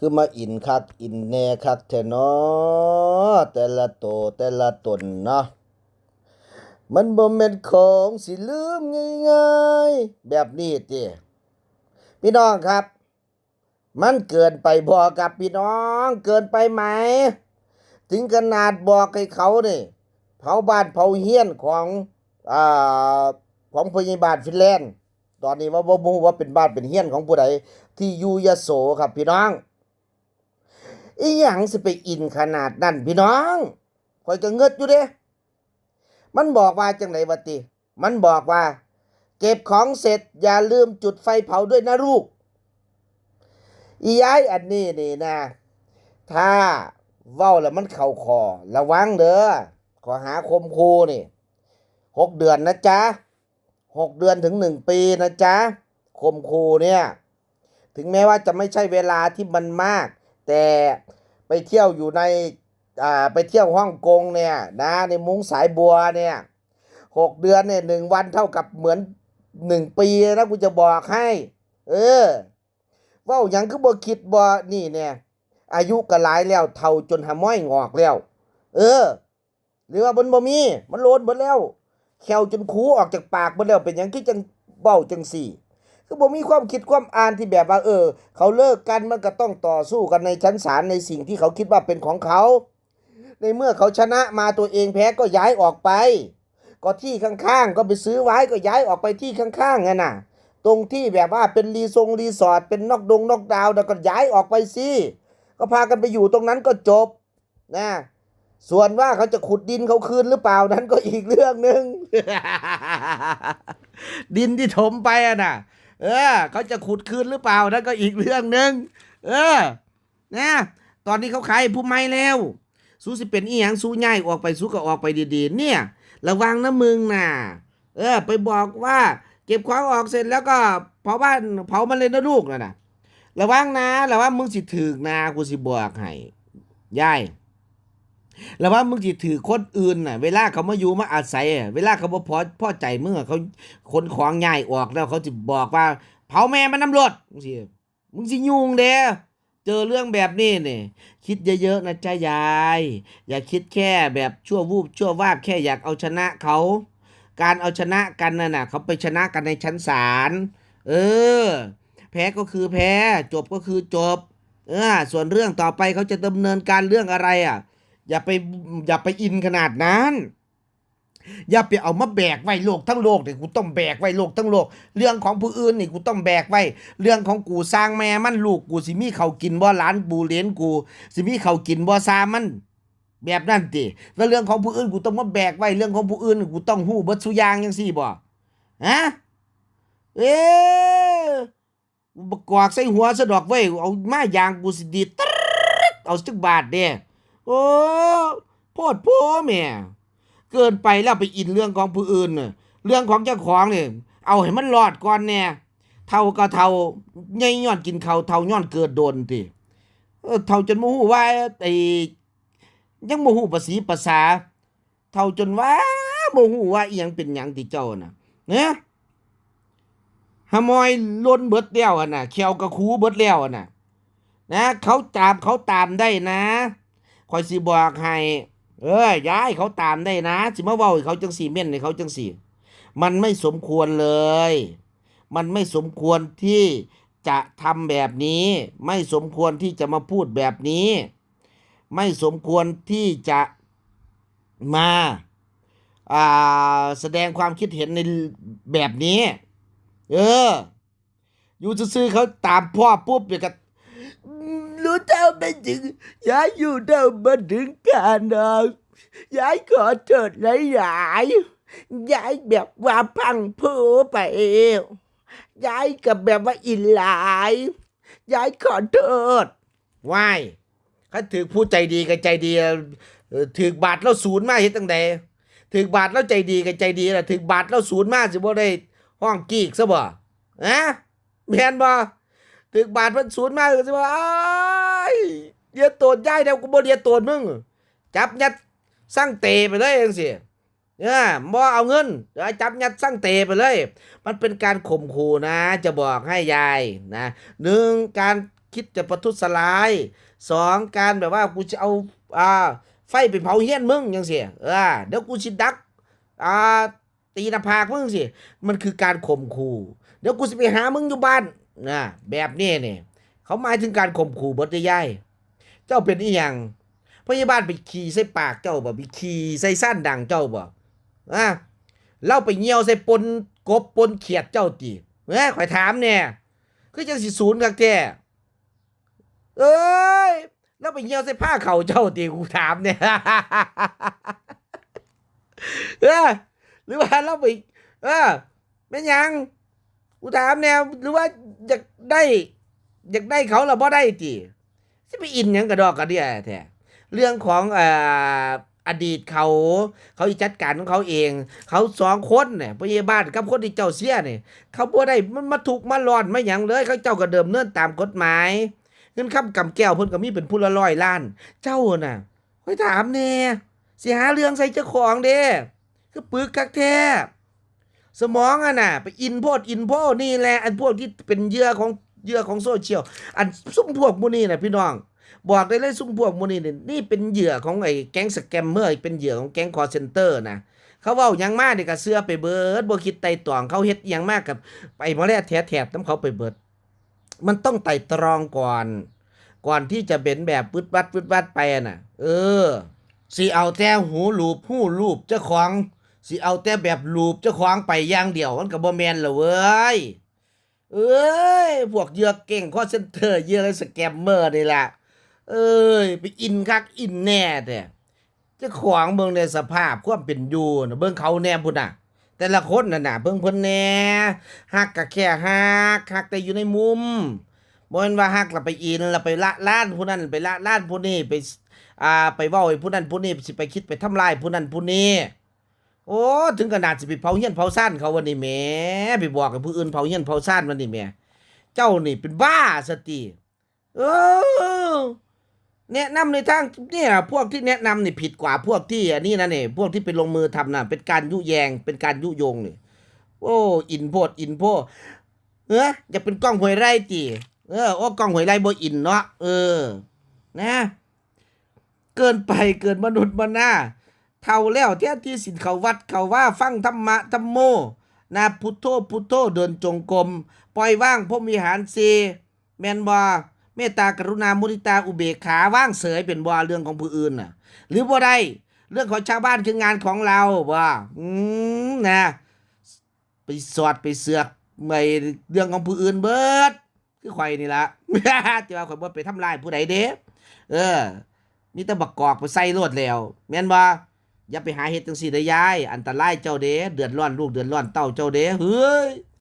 คือมาอินคักอินแน่คักแท้เนาะแต่ละโตแต่ละตนเนาะมันบ่แม่นของสิลืมง่ายๆแบบนี้ติพี่น้องครับมันเกินไปบ่ครับพี่น้องเกินไปไหมถึงขนาดบอกให้เขานี่เผาบ้านเผาเฮียนของอ่าของพยาบาลฟินแลนด์ตอนนี้ว่าบ่ฮู้ว่าเป็นบ้านเป็นเฮียนของผู้ใดที่อยู่ยโสครับพี่น้องอีหยังสิไปอินขนาดนั้นพี่น้องข่อยก็เงิดอยู่เด้มันบอกว่าจังไดวะติมันบอกว่าเก็บของเสร็จอย่าลืมจุดไฟเผาด้วยนะลูกอีย้ายอันนี้นี่นะถ้าเว้าแล้วมันเข้าคอระวังเด้อขอหาคมคูนี่6 เดือนนะจ๊ะ6 เดือนถึง1 ปีนะจ๊ะคมคูเนี่ยถึงแม้ว่าจะไม่ใช่เวลาที่มันมากแต่ไปเที่ยวอยู่ในไปเที่ยวฮ่องกงเนี่ยนะในมุ้งสายบัวเนี่ย6 เดือนเนี่ย1 วันเท่ากับเหมือน1 ปีนะกูจะบอกให้เว้าหยังคือบ่คิดบ่นี่เนี่ยอายุก็หลายแล้วเฒ่าจนหาม้อยงอกแล้วหรือว่ามันบ่มีมันโลนเบิดแล้วแขวจนคูออกจากปากเบิดแล้วเป็นหยังคือจังเว้าจังซี่คือบ่มีความคิดความอ่านที่แบบว่าเขาเลิกกันมันก็ต้องต่อสู้กันในชั้นศาลในสิ่งที่เขาคิดว่าเป็นของเขาในเมื่อเขาชนะมาตัวเองแพ้ก็ย้ายออกไปก็ที่ข้างๆก็ไปซื้อไว้ก็ย้ายออกไปที่ข้างๆนั่นน่ะตรงที่แบบว่าเป็นรีสอร์ทเป็นนอกดาวน์แล้วก็ย้ายออกไปสิก็พากันไปอยู่ตรงนั้นก็จบนะส่วนว่าเขาจะขุดดินเขาคืนหรือเปล่านั้นก็อีกเรื่องนึง ดินที่ถมไปน่ะเขาจะขุดคืนหรือเปล่านั่นก็อีกเรื่องนึงนะตอนนี้เขาขายผู้ไม้แล้วสู้สิเป็นอีหยังสู้ง่ายออกไปสู้ก็ออกไปดีๆเนี่ยระวังนะมึงน่ะไปบอกว่าเก็บของออกเสร็จแล้วก็เผาบ้านเผามันเลยนะลูกน่ะระวังนะระวังมึงสิถึกนะกูสิบอกให้ยายระวังมึงสิถือคนอื่นน่ะเวลาเขามาอยู่มาอาศัยเวลาเขาบ่พอใจมึงเขาขนของย้ายออกแล้วเขาสิบอกว่าเผาแม่มันน้ำรถมึงสิยุ่งเด้อเจอเรื่องแบบนี้นี่คิดเยอะๆนะจ๊ะยายอย่าคิดแค่แบบชั่ววูบชั่ววาบแค่อยากเอาชนะเขาการเอาชนะกันน่ะเขาไปชนะกันในชั้นศาลแพ้ก็คือแพ้จบก็คือจบส่วนเรื่องต่อไปเขาจะดำเนินการเรื่องอะไรอย่าไปอินขนาดนั้นอย่าไปเอามาแบกไว้โลกทั้งโลกนี่กูต้องแบกไว้โลกทั้งโลกเรื่องของผู้อื่นนี่กูต้องแบกไว้เรื่องของกูสร้างแม่มันลูกกูสิมีเขากินบ่หลานบูเหลนกูสิมีเขากินบ่ซามันแบบนั้นติแล้วเรื่องของผู้อื่นกูต้องมาแบกไว้เรื่องของผู้อื่นกูต้องฮู้เบิดซุอย่างจังซี่บ่ฮะเอ๊บักกอกใส่หัวซะดอกเว้ยเอามายางกูสิดีดเอาจักบาทเด้โอ้โพดโพแม่เกินไปแล้วไปอินเรื่องของผู้อื่นน่ะเรื่องของเจ้าของนี่เอาให้มันรอดก่อนแน่เท่าก็เท่าใหญ่ย้อนกินข้าวเท่าย้อนเกิดโดนติเท่าจนบ่ฮู้ว่าไอ้ยังบ่ฮู้ภาษีภาษาเท่าจนว่าบ่ฮู้ว่าอีหยังเป็นหยังติเจ้าน่ะเนี่ยหามอยล้นเบิดแล้วน่ะแขวกะคูเบิดแล้วน่ะนะเขาตามได้นะข่อยสิบอกให้ย้ายเขาตามได้นะสิมาเว้าให้เขาจังสี่เม่นให้เขาจังสี่มันไม่สมควรเลยมันไม่สมควรที่จะทำแบบนี้ไม่สมควรที่จะมาพูดแบบนี้ไม่สมควรที่จะมาแสดงความคิดเห็นในแบบนี้อยู่ซื่อๆเขาตามพ่อปุ๊บเนี่ยก็รู้เท่าไม่ถึงย้ายอยู่เท่ามาถึงการย้ายขอโทษหลายๆย้ายแบบว่าพังเพ้อไปย้ายกับแบบว่าอินหลายย้ายขอโทษว้ายเขาถือผู้ใจดีกับใจดีถือบาทแล้วศูนย์มาเฮ็ดจังใดถือบาทแล้วใจดีกับใจดีล่ะถือบาทแล้วศูนย์มาสิบ่ได้ห้องกีกซะบ่แม่นบ่ถึกบาทมันศูนย์มาสิว่าเรียนโตดย้ายแล้วกูบ่เรียนโตดมึงจับยัดสั่งเตะไปเลยจังซี่บ่เอาเงินจับยัดสั่งเตะไปเลยมันเป็นการข่มขู่นะจะบอกให้ยายนะ1การ คิดจะประทุษร้ายสองการแบบว่ากูจะเอาอ่าไฟไปเผาเฮี้ยนมึงจังซี่เดี๋ยวกูสิดักอ่าตีหน้าผากมึงสิมันคือการข่มขู่เดี๋ยวกูสิไปหามึงอยู่บ้านนะแบบนี้นี่เขาหมายถึงการข่มขู่บ่ได้ย่ายเจ้าเป็นอีหยังพยาบาลไปขี่ใส่ปากเจ้าบ่ไปขี่ใส่สั้นดังเจ้าบ่เล่าไปเหี่ยวใส่ปนกบปนเขียดเจ้าติข่อยถามแน่คือจังสิศูนย์คักแท้เอ้ยแล้วไปเหี่ยวใส่ผ้าเขาเจ้าติกูถามเนี่ย เออหรือว่าเราไปแม่นหยังกูถามแนวหรือว่าอยากได้เขาแล้วบ่ได้ติสิไปอินหยังกระดอกกระเดี่ยแท้เรื่องของอดีตเขาสิจัดการของเขาเอง เขา2คนเนี่ยพยาบาลกับคนที่เจ้าเสียนี่เขาบ่ได้มันมาทุกข์มาร้อนมาหยังเลยเขาเจ้าก็เดิมเนินตามกฎหมายเงินคำกำแก้วเพิ่นก็มีเป็นผู้ละ100 ล้านเจ้าน่ะค่อยถามแน่สิหาเรื่องใส่เจ้าของเด้คือปึกคักแท้สมองน่ะไปอินโพดอินโพนี่แหละอันพวกที่เป็นเหยื่อของโซเชียลอันซุ่มพวกหมู่นี้น่ะพี่น้องบอกได้เลยซุ่มพวกหมู่นี้นี่เป็นเหยื่อของไอ้แก๊งสแกมเมอร์เป็นเหยื่อของแก๊งคอลเซ็นเตอร์นะเขาเว้าหยังมานี่ก็เชื่อไปเบิดบ่คิดไต่ตองเขาเฮ็ดหยังมากกับไปมาแล้วแถบๆนำเขาไปเบิดมันต้องไต่ตรองก่อนที่จะเป็นแบบปึดวัดไปน่ะสิเอาแต่หูลูบเจ้าของสิเอาแต่แบบลูบเจ้าของไปอย่างเดียวมันก็บ่แม่นแล้วเว้ยพวกเหยื่อเก่งคอลเซ็นเตอร์เหยื่อสแกมเมอร์นี่ล่ะไปอินคักอินแน่แต่เจ้าของเบิ่งในสภาพความเป็นอยู่น่ะเบิ่งเขาแน่พุ่นน่ะแต่ละคนน่ะเบิ่งเพิ่นแน่ฮักก็แค่ฮักแต่อยู่ในมุมบ่แม่นว่าฮักแล้วไปอินแล้วไปละล้านผู้นั้นไปละล้านผู้นี้ไปเว้าให้ผู้นั้นผู้นี้สิไปคิดไปทำลายผู้นั้นผู้นี้โอ้ถึงขนาดสิไปเผาเฮียนเผาซ่านเขาวันนี้แหมไปบอกให้ผู้อื่นเผาเฮียนเผาซ่านวันนี้แหมเจ้านี่เป็นบ้าซะติแนะนำในทางเนี่ยพวกที่แนะนำนี่ผิดกว่าพวกที่อันนี้นะนี่พวกที่ไปลงมือทำน่ะเป็นการยุแยงเป็นการยุยงนี่โอ้อินโพอยากเป็นก้องห้วยไร่ติก้องห้วยไร่บ่อินเนาะนะเกินไปเกินมนุษย์มนาเท่าแล้วแท้ที่สินเขาวัดเขาว่าฟังธรรมะธัมโมนะพุทโธเดินจงกรมปล่อยว่างพรหมวิหาร4แม่นบ่เมตตากรุณามุทิตาอุเบกขาว่างเสยเป็นบ่เรื่องของผู้อื่นน่ะหรือบ่ได้เรื่องของชาวบ้านคืองานของเราบ่นะไปสอดไปเสือกไม่เรื่องของผู้อื่นเบิดคือข่อยนี่ล่ะ จะว่าข่อยบ่ไปทำลายผู้ใดเด้มีแต่บักกอกไปใส่โลดแล้วแม่นบ่อย่าไปหาเฮ็ดจังซี่เด้อยายอันตรายเจ้าเด้เดือดร้อนลูกเดือดร้อนเต้าเจ้าเด้เฮ้ย